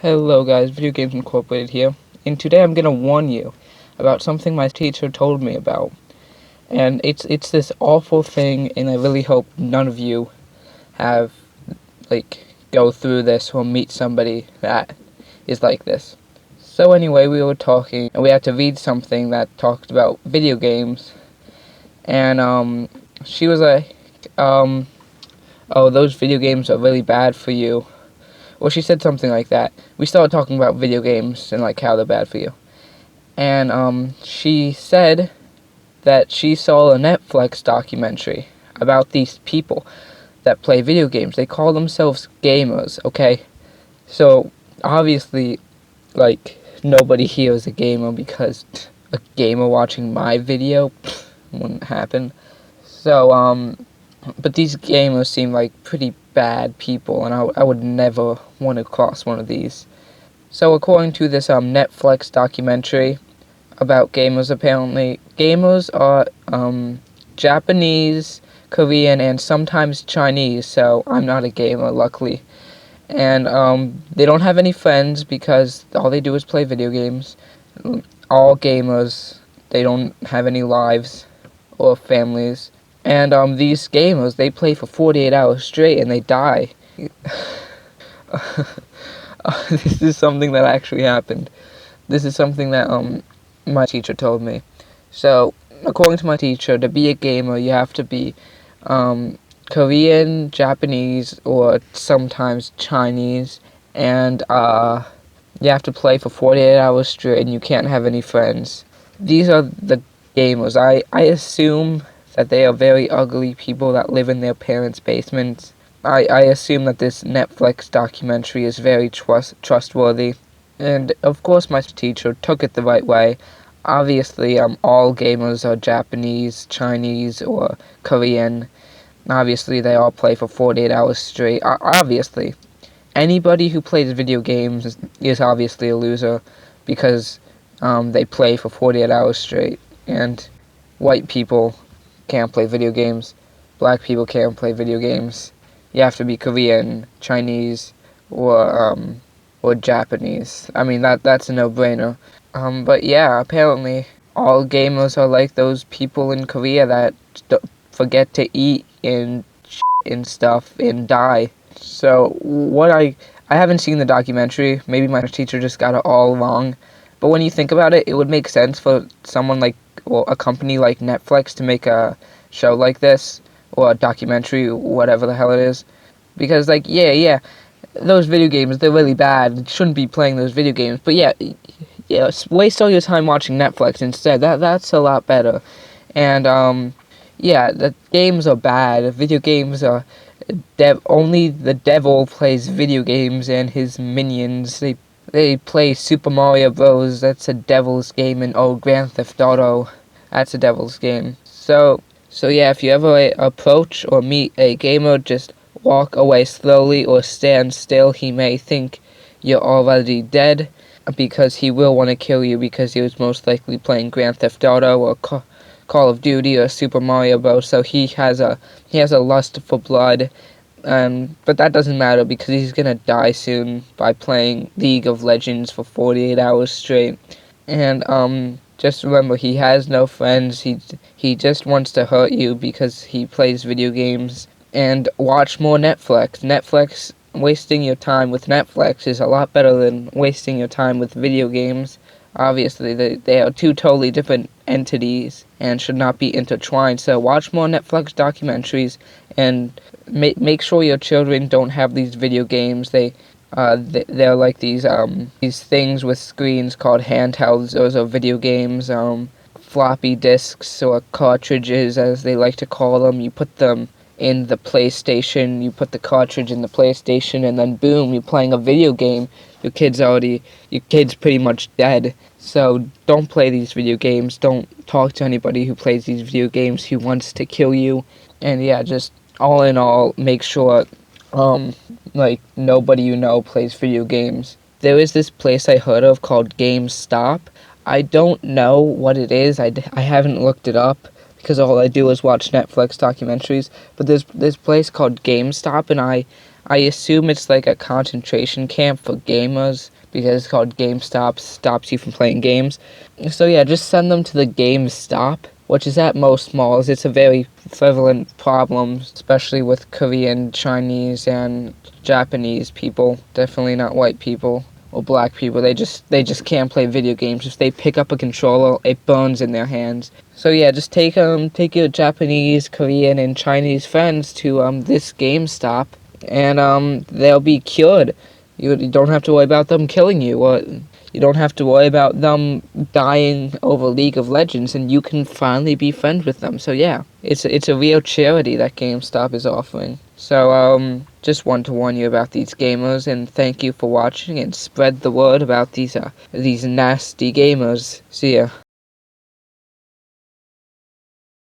Hello guys, Video Games Incorporated here, and today I'm gonna warn you about something my teacher told me about. And it's this awful thing, and I really hope none of you have go through this or meet somebody that is like this. So anyway, we were talking and we had to read something that talked about video games, and she was like, oh, those video games are really bad for you. Well, she said something like that. We started talking about video games and how they're bad for you. And she said that she saw a Netflix documentary about these people that play video games. They call themselves gamers, okay? So, obviously, nobody here is a gamer because a gamer watching my video wouldn't happen. So, but these gamers seem like pretty bad people, and I would never want to cross one of these. So according to this Netflix documentary about gamers, apparently, gamers are Japanese, Korean, and sometimes Chinese, so I'm not a gamer, luckily. And they don't have any friends because all they do is play video games. All gamers, they don't have any lives or families. And these gamers, they play for 48 hours straight and they die. This is something that actually happened. This is something that my teacher told me. So, according to my teacher, to be a gamer, you have to be Korean, Japanese, or sometimes Chinese, and you have to play for 48 hours straight, and you can't have any friends. These are the gamers. I assume that they are very ugly people that live in their parents' basements. I assume that this Netflix documentary is very trustworthy. And of course my teacher took it the right way. Obviously, all gamers are Japanese, Chinese, or Korean. Obviously, they all play for 48 hours straight. Obviously. Anybody who plays video games is obviously a loser because they play for 48 hours straight. And white people can't play video games. Black people can't play video games. You have to be Korean, Chinese, or Japanese. I mean, that's a no-brainer. But yeah, apparently all gamers are like those people in Korea that forget to eat and stuff and die. So I haven't seen the documentary. Maybe my teacher just got it all wrong. But when you think about it, it would make sense for someone a company like Netflix to make a show like this, or a documentary, whatever the hell it is. Because, those video games, they're really bad. You shouldn't be playing those video games. But yeah, waste all your time watching Netflix instead. That's a lot better. And, the games are bad. Video games are... only the devil plays video games and his minions. They play Super Mario Bros. That's a devil's game, and Grand Theft Auto, that's a devil's game. So yeah, if you ever approach or meet a gamer, just walk away slowly or stand still. He may think you're already dead because he will want to kill you because he was most likely playing Grand Theft Auto or Call of Duty or Super Mario Bros. So he has a lust for blood. But that doesn't matter because he's gonna die soon by playing League of Legends for 48 hours straight. And just remember, he has no friends. He just wants to hurt you because he plays video games. And watch more Netflix. Wasting your time with Netflix is a lot better than wasting your time with video games. Obviously, they are two totally different entities and should not be intertwined. So watch more Netflix documentaries and make sure your children don't have these video games. They're like these things with screens called handhelds. Those are video games. Floppy disks or cartridges, as they like to call them. You put them in the PlayStation. You put the cartridge in the PlayStation, and then boom, you're playing a video game. Your kid's pretty much dead. So don't play these video games. Don't talk to anybody who plays these video games who wants to kill you. And yeah, just all in all, make sure nobody you know plays video games. There is this place I heard of called GameStop. I don't know what it is. I haven't looked it up because all I do is watch Netflix documentaries. But there's this place called GameStop, and I assume it's like a concentration camp for gamers because it's called GameStop, stops you from playing games. So yeah, just send them to the GameStop, which is at most malls. It's a very prevalent problem, especially with Korean, Chinese, and Japanese people. Definitely not white people or black people. They just can't play video games. If they pick up a controller, it burns in their hands. So yeah, just take your Japanese, Korean, and Chinese friends to this GameStop, and they'll be cured. You don't have to worry about them killing you, or you don't have to worry about them dying over League of Legends, and you can finally be friends with them. So yeah, it's a real charity that GameStop is offering. So just want to warn you about these gamers, and thank you for watching, and spread the word about these nasty gamers. See ya.